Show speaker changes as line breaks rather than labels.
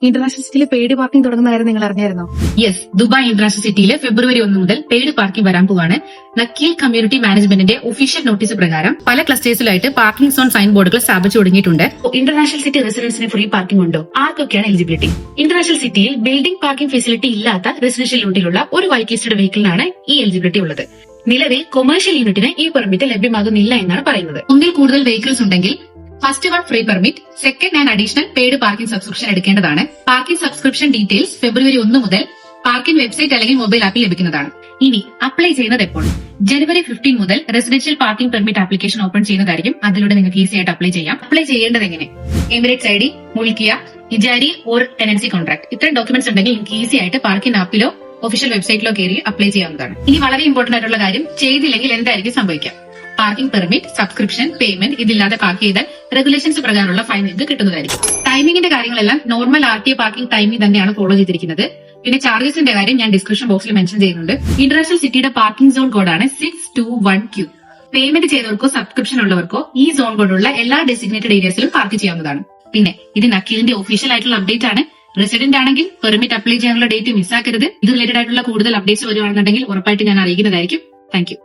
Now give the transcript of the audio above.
International സിറ്റിയിൽ paid parking തുടങ്ങുന്ന കാര്യം നിങ്ങൾ അറിഞ്ഞായിരുന്നോ?
യെസ്, ദുബായ് ഇന്റർനാഷണൽ സിറ്റിയിൽ ഫെബ്രുവരി 1 മുതൽ പെയ്ഡ് പാർക്കിംഗ് വരാൻ പോവാണ്. നക്കീൽ കമ്മ്യൂണിറ്റി മാനേജ്മെന്റിന്റെ ഒഫീഷ്യൽ നോട്ടീസ് പ്രകാരം പല ക്ലസ്റ്റേഴ്സിലായിട്ട് പാർക്കിംഗ് സോൺ സൈൻ ബോർഡുകൾ സ്ഥാപിച്ചു തുടങ്ങിയിട്ടുണ്ട്.
ഇന്റർനാഷണൽ സിറ്റി റെസിഡൻസിന് ഫ്രീ പാർക്കിംഗ് ഉണ്ടോ? ആർക്കൊക്കെയാണ് എലിജിബിലിറ്റി? ഇന്റർനാഷണൽ സിറ്റിയിൽ ബിൽഡിംഗ് പാർക്കിംഗ് ഫെസിലിറ്റി ഇല്ലാത്ത റെസിഡൻഷ്യൽ യൂണിറ്റിലുള്ള ഒരു വൈറ്റ് ലിസ്റ്റഡ് വെഹിക്കിളിനാണ് ഈ എലിജിബിലിറ്റി ഉള്ളത്. നിലവിൽ കൊമേഴ്ഷ്യൽ യൂണിറ്റിന് ഈ പെർമിറ്റ് ലഭ്യമാകുന്നില്ല എന്നാണ് പറയുന്നത്.
ഒന്നിൽ കൂടുതൽ വെഹിക്കിൾസ് ഉണ്ടെങ്കിൽ first one free permit, second and additional paid parking subscription എടുക്കേണ്ടതാണ്. പാർക്കിംഗ് സബ്സ്ക്രിപ്ഷൻ ഡീറ്റെയിൽസ് ഫെബ്രുവരി 1 മുതൽ പാർക്കിംഗ് വെബ്സൈറ്റ് അല്ലെങ്കിൽ മൊബൈൽ ആപ്പിൽ ലഭിക്കുന്നതാണ്. ഇനി അപ്ലൈ ചെയ്യുന്നത് എപ്പോൾ? ജനുവരി 15 മുതൽ residential parking permit application open ചെയ്യുന്നതായിരിക്കും. അതിലൂടെ നിങ്ങൾക്ക് ഈസി ആയിട്ട് അപ്ലൈ ചെയ്യാം. അപ്ലൈ ചെയ്യേണ്ടത് എങ്ങനെ? എമിറേറ്റ്സ് ID, മുൾക്കിയ, ഇജാരി ഓർ ടെനൻസി കോൺട്രാക്ട്, ഇത്രയും ഡോക്യുമെന്റ്സ് ഉണ്ടെങ്കിൽ നിങ്ങൾക്ക് ഈസി ആയിട്ട് പാർക്കിംഗ് ആപ്പിലോ ഒഫീഷ്യൽ വെബ്സൈറ്റിലോ കയറി അപ്ലൈ ചെയ്യാവുന്നതാണ്. ഇനി വളരെ ഇമ്പോർട്ടന്റ് ആയിട്ടുള്ള കാര്യം, ചെയ്തില്ലെങ്കിൽ എന്തായിരിക്കും സംഭവിക്കാം? പാർക്കിംഗ് പെർമിറ്റ്, സബ്സ്ക്രിപ്ഷൻ, പേയ്മെന്റ് ഇതില്ലാതെ പാർക്ക് ചെയ്താൽ റെഗുലേഷൻസ് പ്രകാരമുള്ള ഫൈൻ നിങ്ങൾക്ക് കിട്ടുന്നതായിരിക്കും. ടൈമിംഗിന്റെ കാര്യങ്ങളെല്ലാം നോർമൽ RTA പാർക്കിംഗ് ടൈമിംഗ് തന്നെയാണ് ഫോളോ ചെയ്തിരിക്കുന്നത്. പിന്നെ ചാർജസിന്റെ കാര്യം ഞാൻ ഡിസ്ക്രിപ്ഷൻ ബോക്സിൽ മെൻഷൻ ചെയ്യുന്നുണ്ട്. ഇന്റർനാഷണൽ സിറ്റിയുടെ പാർക്കിംഗ് സോൺ കോഡാണ് 621Q. പേയ്മെന്റ് ചെയ്തവർക്കോ സബ്സ്ക്രിപ്ഷൻ ഉള്ളവർക്കോ ഈ സോൺ കോഡുള്ള എല്ലാ ഡെസിഗ്നേറ്റഡ് ഏരിയസിലും പാർക്ക് ചെയ്യാവുന്നതാണ്. പിന്നെ ഇത് നക്കീലിന്റെ ഒഫീഷ്യൽ ആയിട്ടുള്ള അപ്ഡേറ്റ് ആണ്. റെസിഡന്റ് ആണെങ്കിൽ പെർമിറ്റ് അപ്ലൈ ചെയ്യാനുള്ള ഡേറ്റ് മിസ്സാക്കരുത്. ഇത് റിലേറ്റഡ് ആയിട്ടുള്ള കൂടുതൽ അപ്ഡേറ്റ്സ് വരുവാണെന്നുണ്ടെങ്കിൽ ഉറപ്പായിട്ട് ഞാൻ അറിയിക്കുന്നതായിരിക്കും. Thank you.